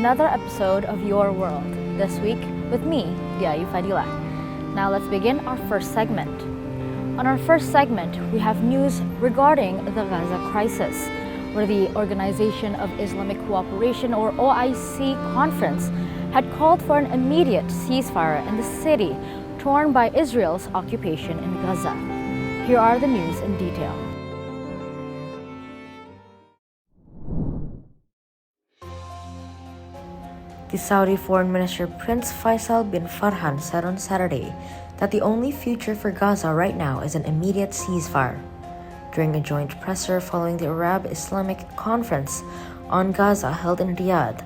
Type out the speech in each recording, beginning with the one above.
another episode of Your World, this week with me, Diayu Fadila. Now let's begin our first segment. On our first segment, we have news regarding the Gaza crisis, where the Organization of Islamic Cooperation, or OIC conference, had called for an immediate ceasefire in the city torn by Israel's occupation in Gaza. Here are the news in detail. The Saudi Foreign Minister Prince Faisal bin Farhan said on Saturday that the only future for Gaza right now is an immediate ceasefire. During a joint presser following the Arab Islamic Conference on Gaza held in Riyadh,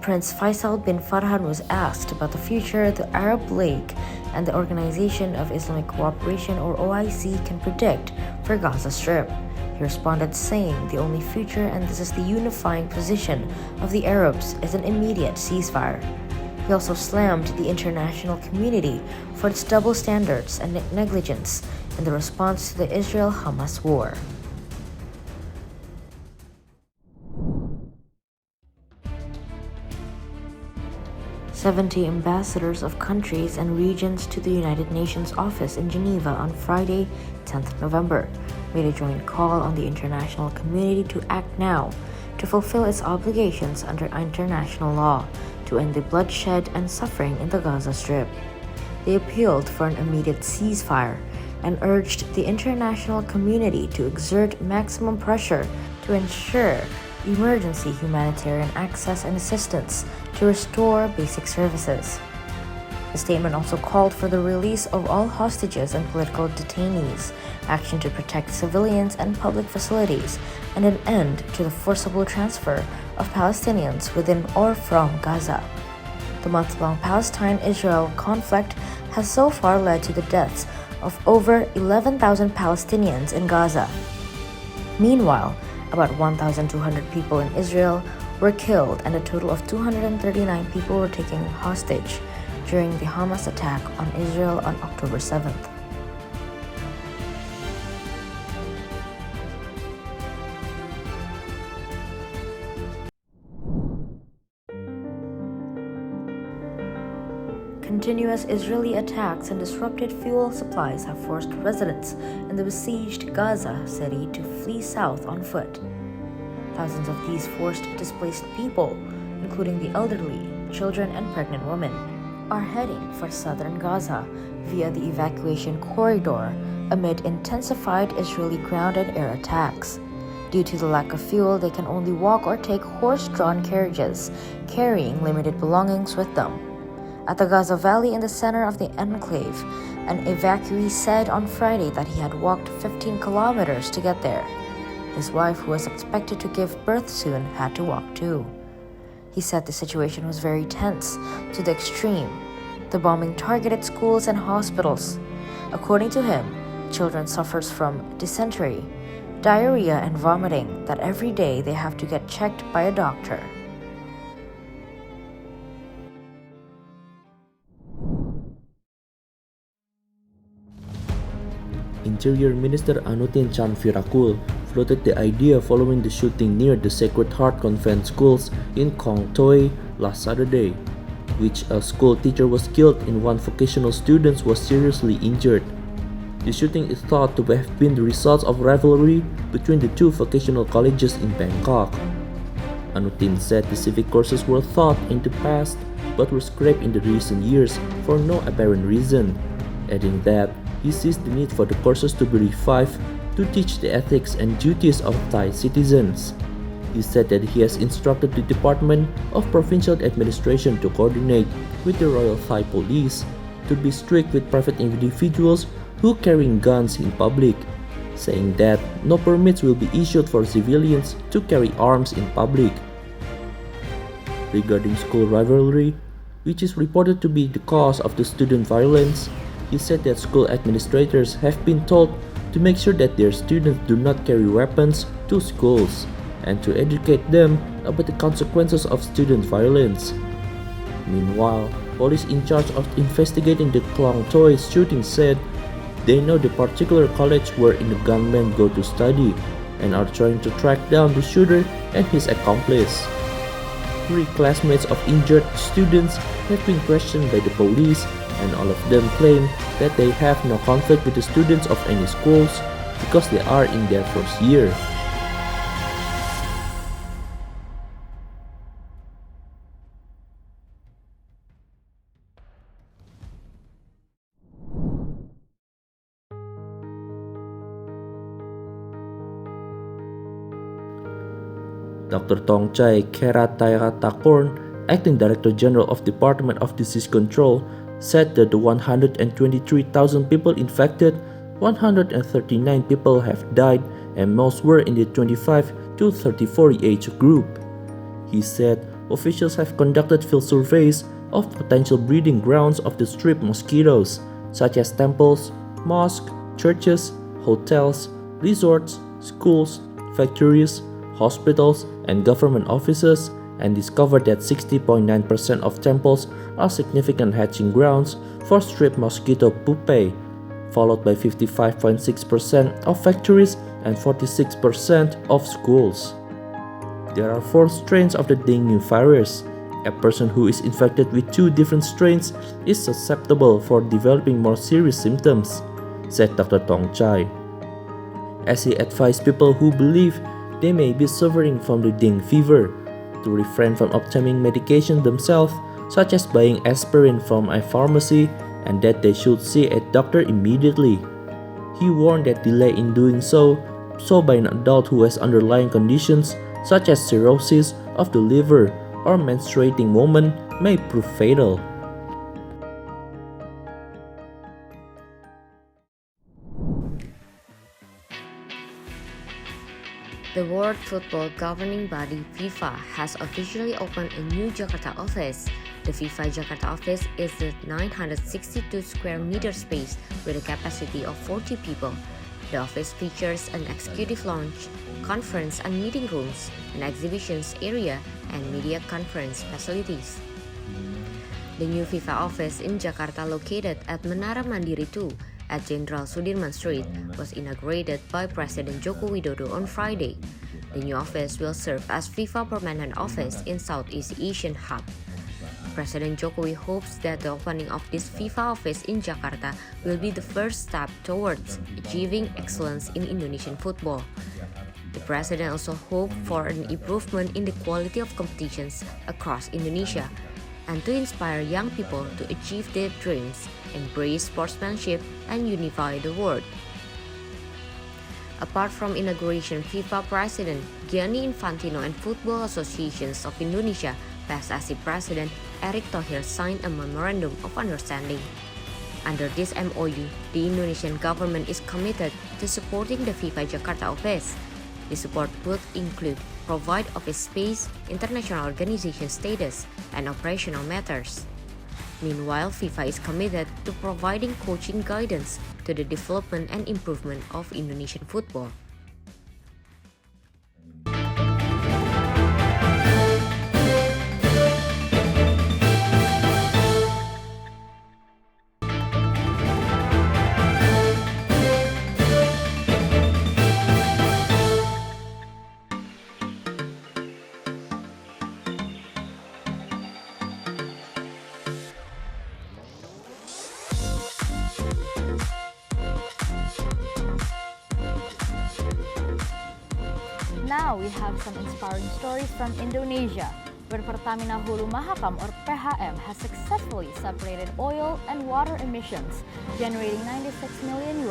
Prince Faisal bin Farhan was asked about the future the Arab League and the Organization of Islamic Cooperation, or OIC, can predict for Gaza Strip. He responded saying the only future, and this is the unifying position of the Arabs, is an immediate ceasefire. He also slammed the international community for its double standards and negligence in the response to the Israel-Hamas war. "70 ambassadors of countries and regions to the United Nations office in Geneva on Friday, 10th November, made a joint call on the international community to act now to fulfill its obligations under international law to end the bloodshed and suffering in the Gaza Strip. They appealed for an immediate ceasefire and urged the international community to exert maximum pressure to ensure emergency humanitarian access and assistance to restore basic services. The statement also called for the release of all hostages and political detainees, action to protect civilians and public facilities, and an end to the forcible transfer of Palestinians within or from Gaza. The month-long Palestine-Israel conflict has so far led to the deaths of over 11,000 Palestinians in Gaza. Meanwhile, about 1,200 people in Israel were killed and a total of 239 people were taken hostage during the Hamas attack on Israel on October 7th. Continuous Israeli attacks and disrupted fuel supplies have forced residents in the besieged Gaza city to flee south on foot. Thousands of these forced displaced people, including the elderly, children, and pregnant women, are heading for southern Gaza via the evacuation corridor amid intensified Israeli ground and air attacks. Due to the lack of fuel, they can only walk or take horse-drawn carriages, carrying limited belongings with them. At the Gaza Valley in the center of the enclave, an evacuee said on Friday that he had walked 15 kilometers to get there. His wife, who was expected to give birth soon, had to walk too. He said the situation was very tense to the extreme. The bombing targeted schools and hospitals. According to him, children suffer from dysentery, diarrhea, and vomiting that every day they have to get checked by a doctor. Interior Minister Anutin Chan Virakul floated the idea following the shooting near the Sacred Heart Convent schools in Kong Toi last Saturday, which a school teacher was killed and one vocational student was seriously injured. The shooting is thought to have been the result of rivalry between the two vocational colleges in Bangkok. Anutin said the civic courses were taught in the past but were scrapped in the recent years for no apparent reason, adding that he sees the need for the courses to be revived to teach the ethics and duties of Thai citizens. He said that he has instructed the Department of Provincial Administration to coordinate with the Royal Thai Police to be strict with private individuals who carrying guns in public, saying that no permits will be issued for civilians to carry arms in public. Regarding school rivalry, which is reported to be the cause of the student violence, he said that school administrators have been told to make sure that their students do not carry weapons to schools and to educate them about the consequences of student violence. Meanwhile, police in charge of investigating the Klong Toi shooting said they know the particular college wherein the gunmen go to study and are trying to track down the shooter and his accomplice. 3 classmates of injured students have been questioned by the police, and all of them claim that they have no conflict with the students of any schools because they are in their first year. Dr. Tongchai Keratayatakorn, Acting Director General of Department of Disease Control, said that the 123,000 people infected, 139 people have died, and most were in the 25 to 34 age group. He said officials have conducted field surveys of potential breeding grounds of the strip mosquitoes, such as temples, mosques, churches, hotels, resorts, schools, factories, hospitals, and government offices, and discovered that 60.9% of temples are significant hatching grounds for strip mosquito pupae, followed by 55.6% of factories and 46% of schools. There are 4 strains of the dengue virus. A person who is infected with 2 different strains is susceptible for developing more serious symptoms, said Dr. Tongchai, as he advised people who believe they may be suffering from the dengue fever to refrain from obtaining medication themselves, such as buying aspirin from a pharmacy, and that they should see a doctor immediately. He warned that delay in doing so by an adult who has underlying conditions such as cirrhosis of the liver or menstruating woman may prove fatal. The World Football governing body FIFA has officially opened a new Jakarta office. The FIFA Jakarta office is a 962 square meter space with a capacity of 40 people. The office features an executive lounge, conference and meeting rooms, an exhibitions area, and media conference facilities. The new FIFA office in Jakarta, located at Menara Mandiri 2 at Jenderal Sudirman Street, was inaugurated by President Joko Widodo on Friday. The new office will serve as FIFA permanent office in Southeast Asian hub. President Jokowi hopes that the opening of this FIFA office in Jakarta will be the first step towards achieving excellence in Indonesian football. The president also hoped for an improvement in the quality of competitions across Indonesia and to inspire young people to achieve their dreams, embrace sportsmanship, and unify the world. Apart from inauguration, FIFA President Gianni Infantino and Football Associations of Indonesia PSSI President Erick Thohir signed a memorandum of understanding. Under this MOU, the Indonesian government is committed to supporting the FIFA Jakarta office. The support would include provide office space, international organization status, and operational matters. Meanwhile, FIFA is committed to providing coaching guidance to the development and improvement of Indonesian football. Now we have some inspiring stories from Indonesia, where Pertamina Hulu Mahakam or PHM has successfully separated oil and water emissions, generating $96 million.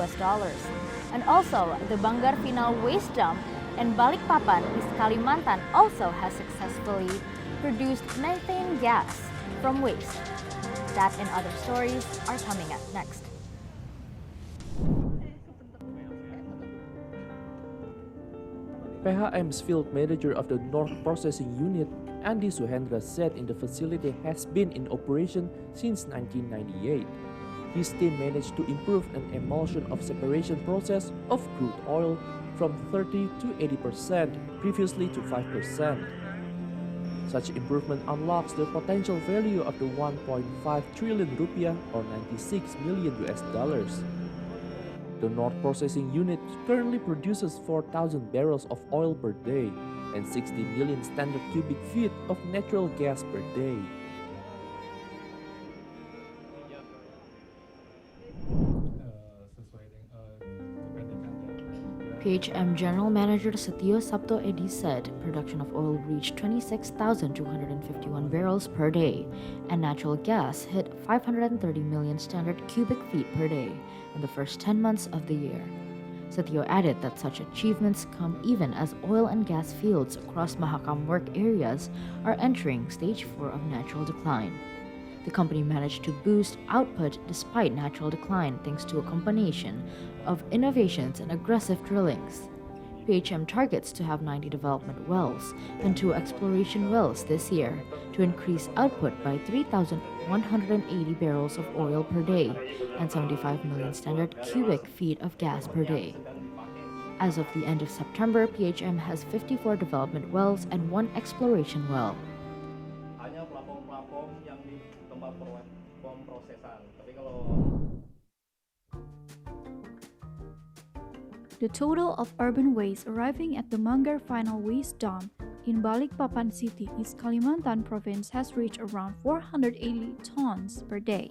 And also, the Banggar Final Waste Dump in Balikpapan, East Kalimantan also has successfully produced methane gas from waste. That and other stories are coming up next. PHM's field manager of the North Processing Unit, Andi Suhendra, said the facility has been in operation since 1998. His team managed to improve an emulsion of separation process of crude oil from 30 to 80%, previously to 5%. Such improvement unlocks the potential value of the 1.5 trillion rupiah or $96 million. The North Processing Unit currently produces 4,000 barrels of oil per day. and 60 million standard cubic feet of natural gas per day. PHM General Manager Setio Sabto Edi said production of oil reached 26,251 barrels per day, and natural gas hit 530 million standard cubic feet per day in the first 10 months of the year. Setio added that such achievements come even as oil and gas fields across Mahakam work areas are entering stage 4 of natural decline. The company managed to boost output despite natural decline thanks to a combination of innovations and aggressive drillings. PHM targets to have 90 development wells and 2 exploration wells this year to increase output by 3,180 barrels of oil per day and 75 million standard cubic feet of gas per day. As of the end of September, PHM has 54 development wells and 1 exploration well. Hanya platform-platform yang di tempat pemrosesan. Tapi kalau the total of urban waste arriving at the Manggar Final Waste Dump in Balikpapan City, East Kalimantan Province has reached around 480 tons per day.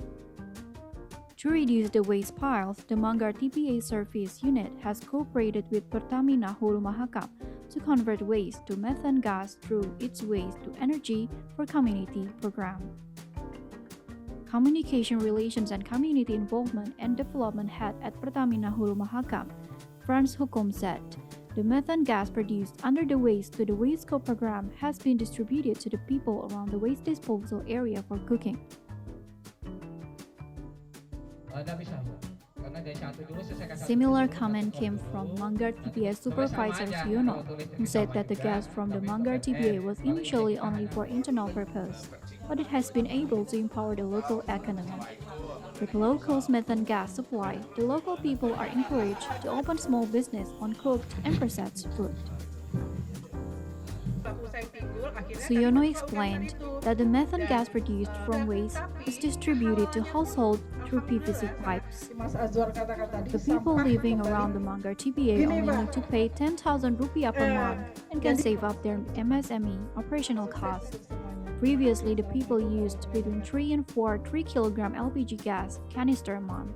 To reduce the waste piles, the Manggar TPA Service Unit has cooperated with Pertamina Hulu Mahakam to convert waste to methane gas through its Waste to Energy for Community program. Communication Relations and Community Involvement and Development Head at Pertamina Hulu Mahakam, Franz Hukum said, the methane gas produced under the Waste to the Waste program has been distributed to the people around the waste disposal area for cooking. Similar comment came from Manggar TPA Supervisor Siono, who said that the gas from the Manggar TPA was initially only for internal purpose, but it has been able to empower the local economy. With low-cost methane gas supply, the local people are encouraged to open small business on cooked and processed food. Siono explained that the methane gas produced from waste is distributed to households through PVC pipes. The people living around the Manggar TPA only need to pay 10,000 rupiah per month and can save up their MSME operational costs. Previously, the people used between 3 and 4 3-kilogram LPG gas canister a month.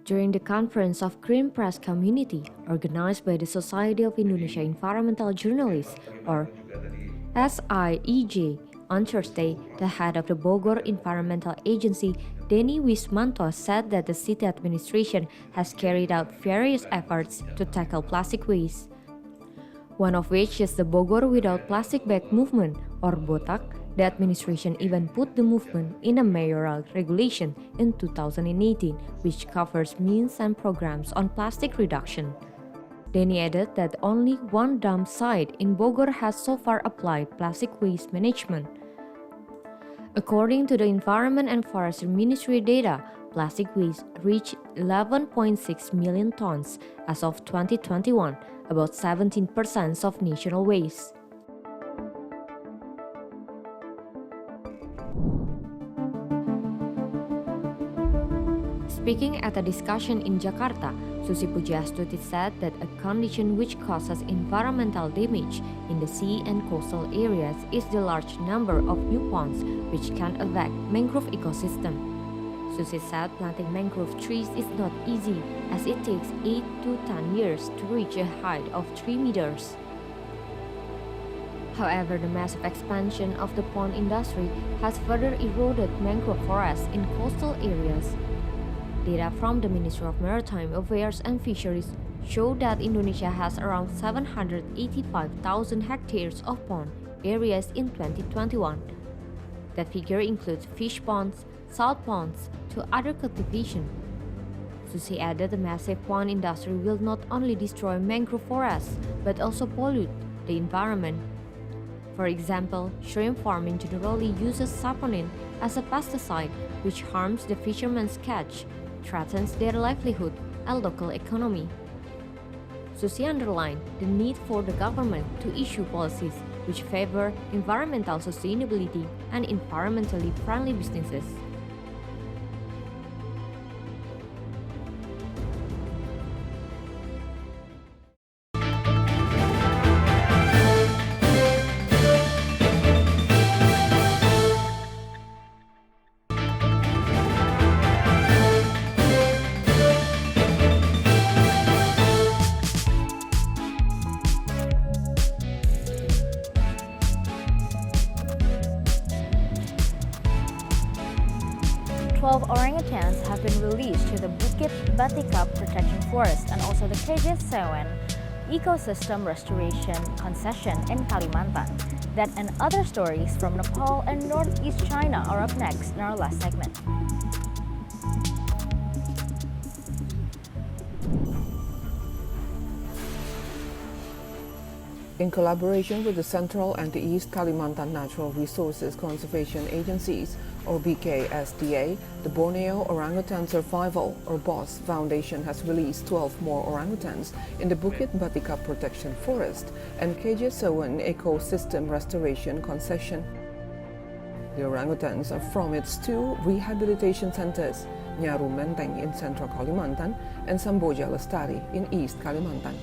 During the Conference of Green Press Community organized by the Society of Indonesia Environmental Journalists, or SIEJ, on Thursday, the head of the Bogor Environmental Agency, Denny Wismanto, said that the city administration has carried out various efforts to tackle plastic waste. One of which is the Bogor Without Plastic Bag movement, or BOTAG. The administration even put the movement in a mayoral regulation in 2018, which covers means and programs on plastic reduction. Denny added that only one dump site in Bogor has so far applied plastic waste management. According to the Environment and Forestry Ministry data, plastic waste reached 11.6 million tons as of 2021, about 17% of national waste. Speaking at a discussion in Jakarta, Susi Pujiastuti said that a condition which causes environmental damage in the sea and coastal areas is the large number of new ponds which can affect mangrove ecosystem. Susi said planting mangrove trees is not easy as it takes 8 to 10 years to reach a height of 3 meters. However, the massive expansion of the pond industry has further eroded mangrove forests in coastal areas. Data from the Ministry of Maritime Affairs and Fisheries show that Indonesia has around 785,000 hectares of pond areas in 2021. That figure includes fish ponds, salt ponds, to other cultivation. Susi added the massive pond industry will not only destroy mangrove forests but also pollute the environment. For example, shrimp farming generally uses saponin as a pesticide which harms the fishermen's catch, threatens their livelihood and local economy. Susi underlined the need for the government to issue policies which favor environmental sustainability and environmentally friendly businesses. 12 orangutans have been released to the Bukit Batikap Protection Forest and also the Kejesewen Ecosystem Restoration Concession in Kalimantan. That and other stories from Nepal and Northeast China are up next in our last segment. In collaboration with the Central and the East Kalimantan Natural Resources Conservation Agencies, or BKSDA, the Borneo Orangutan Survival, or BOS Foundation has released 12 more orangutans in the Bukit Batikap Protection Forest and Kejesewen Ecosystem Restoration Concession. The orangutans are from its two rehabilitation centers, Nyaru Menteng in Central Kalimantan and Samboja Lestari in East Kalimantan.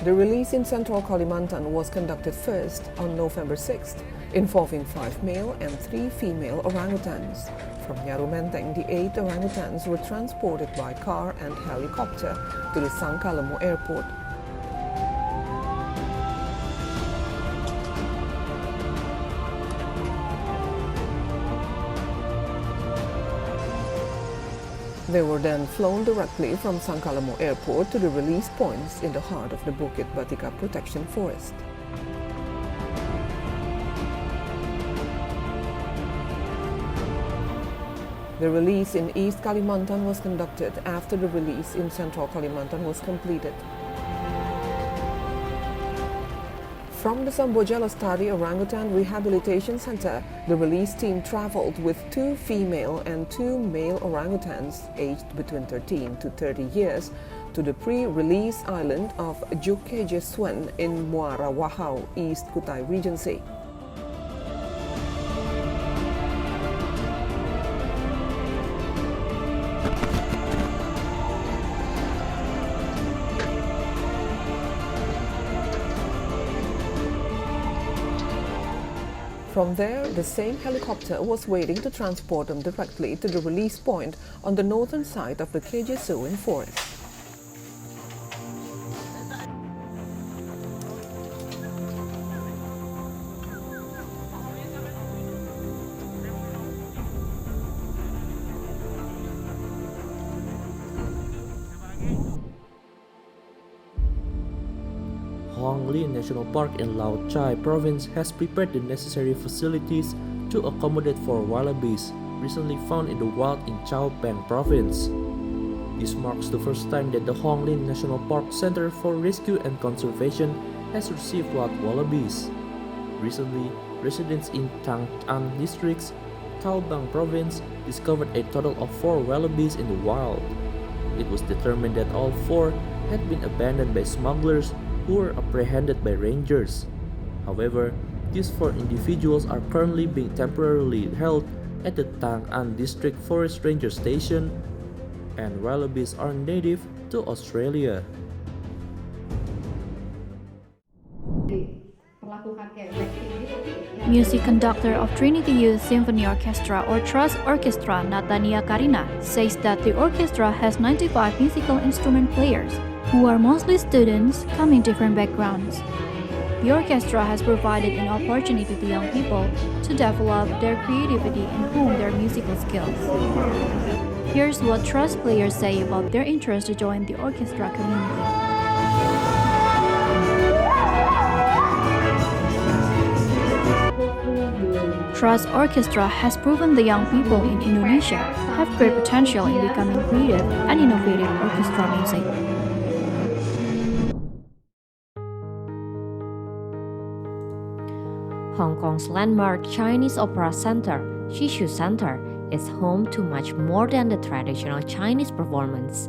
The release in Central Kalimantan was conducted first on November 6th, involving 5 male and 3 female orangutans. From Nyaru Menteng, the 8 orangutans were transported by car and helicopter to the Sangkalemo Airport. They were then flown directly from Sangkalemo Airport to the release points in the heart of the Bukit Batikap Protection Forest. The release in East Kalimantan was conducted after the release in Central Kalimantan was completed. From the Samboja Lestari Orangutan Rehabilitation Center, the release team traveled with 2 female and 2 male orangutans aged between 13 to 30 years to the pre-release island of Kejesewen in Muara Wahau, East Kutai Regency. From there, the same helicopter was waiting to transport them directly to the release point on the northern side of the Kejesewen forest. Hoang Linh National Park in Lao Chai Province has prepared the necessary facilities to accommodate for wallabies recently found in the wild in Chao Peng Province. This marks the first time that the Hoang Linh National Park Center for Rescue and Conservation has received wild wallabies. Recently, residents in Tang An District's Cao Bang Province discovered a total of 4 wallabies in the wild. It was determined that all 4 had been abandoned by smugglers who were apprehended by rangers. However, these 4 individuals are currently being temporarily held at the Tang An District Forest Ranger Station, and wallabies are native to Australia. Music conductor of Trinity Youth Symphony Orchestra or Trust Orchestra, Natania Karina, says that the orchestra has 95 musical instrument players, who are mostly students coming different backgrounds. The orchestra has provided an opportunity to young people to develop their creativity and hone their musical skills. Here's what Trust players say about their interest to join the orchestra community. Trust Orchestra has proven the young people in Indonesia have great potential in becoming creative and innovative orchestra music. Hong Kong's landmark Chinese Opera Center, Shishu Center, is home to much more than the traditional Chinese performance.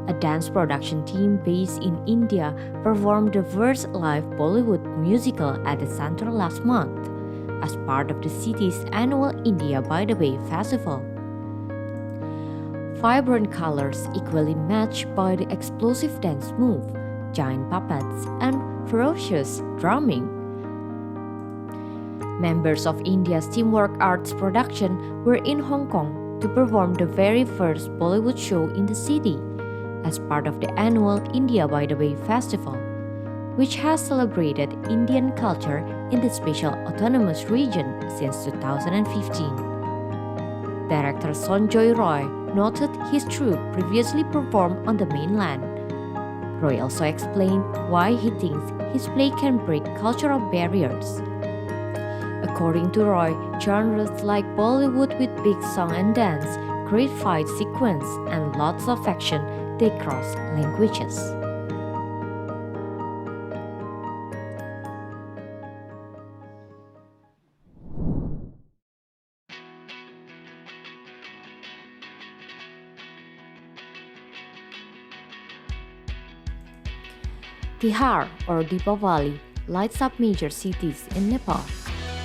A dance production team based in India performed the first live Bollywood musical at the center last month, as part of the city's annual India by the Bay festival. Vibrant colors equally matched by the explosive dance move, giant puppets, and ferocious drumming. Members of India's Teamwork Arts production were in Hong Kong to perform the very first Bollywood show in the city as part of the annual India by the Bay Festival, which has celebrated Indian culture in the special autonomous region since 2015. Director Sanjoy Roy noted his troupe previously performed on the mainland. Roy also explained why he thinks his play can break cultural barriers. According to Roy, genres like Bollywood with big song and dance, great fight sequence, and lots of action, they cross languages. Tihar or Deepavali lights up major cities in Nepal.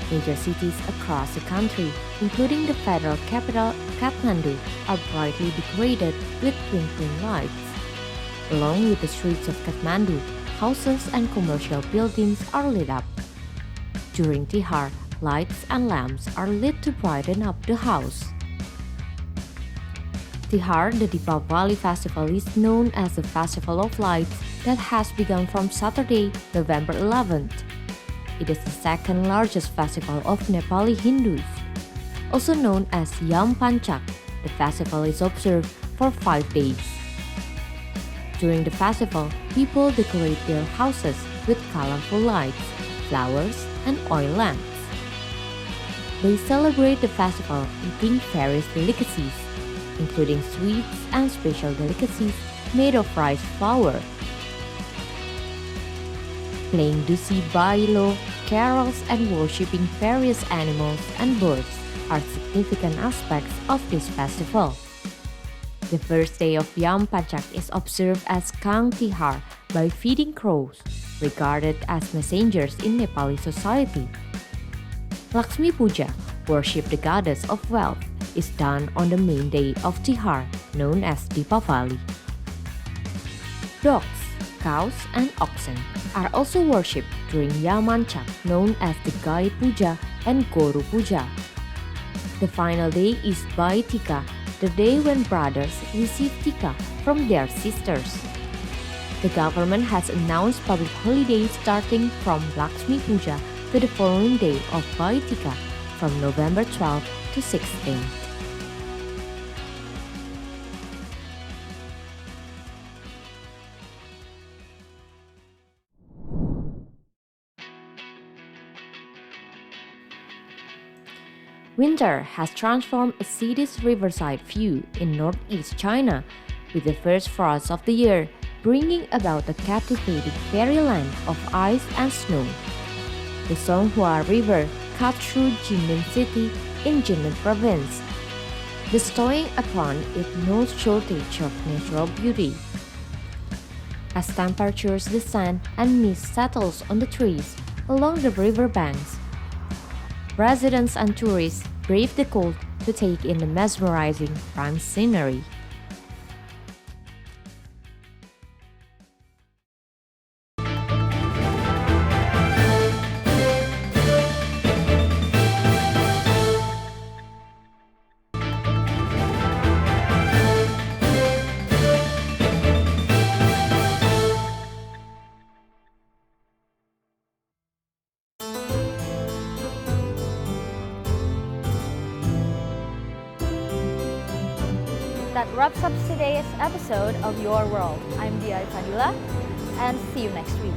Major cities across the country, including the federal capital Kathmandu, are brightly decorated with twinkling lights. Along with the streets of Kathmandu, houses and commercial buildings are lit up. During Tihar, lights and lamps are lit to brighten up the house. Tihar, the Deepavali festival, is known as the Festival of Lights that has begun from Saturday, November 11th. It is the second largest festival of Nepali Hindus. Also known as Yam Panchak, the festival is observed for 5 days. During the festival, people decorate their houses with colorful lights, flowers, and oil lamps. They celebrate the festival eating various delicacies, including sweets and special delicacies made of rice flour. Playing Dusi Bailo, carols, and worshipping various animals and birds are significant aspects of this festival. The first day of Yam Panchak is observed as Kang Tihar by feeding crows, regarded as messengers in Nepali society. Lakshmi Puja, worship the goddess of wealth, is done on the main day of Tihar, known as Deepavali. Dogs, cows, and oxen are also worshipped during Yamanchak, known as the Gai Puja and Goru Puja. The final day is Bai Tika, the day when brothers receive tika from their sisters. The government has announced public holidays starting from Lakshmi Puja to the following day of Bai Tika from November 12 to 16. Winter has transformed a city's riverside view in northeast China, with the first frost of the year bringing about a captivating fairyland of ice and snow. The Songhua River cuts through Jinan City in Jinan Province, bestowing upon it no shortage of natural beauty. As temperatures descend and mist settles on the trees along the riverbanks, residents and tourists brave the cold to take in the mesmerizing prime scenery. That wraps up today's episode of Your World. I'm Dia Fadila, and see you next week.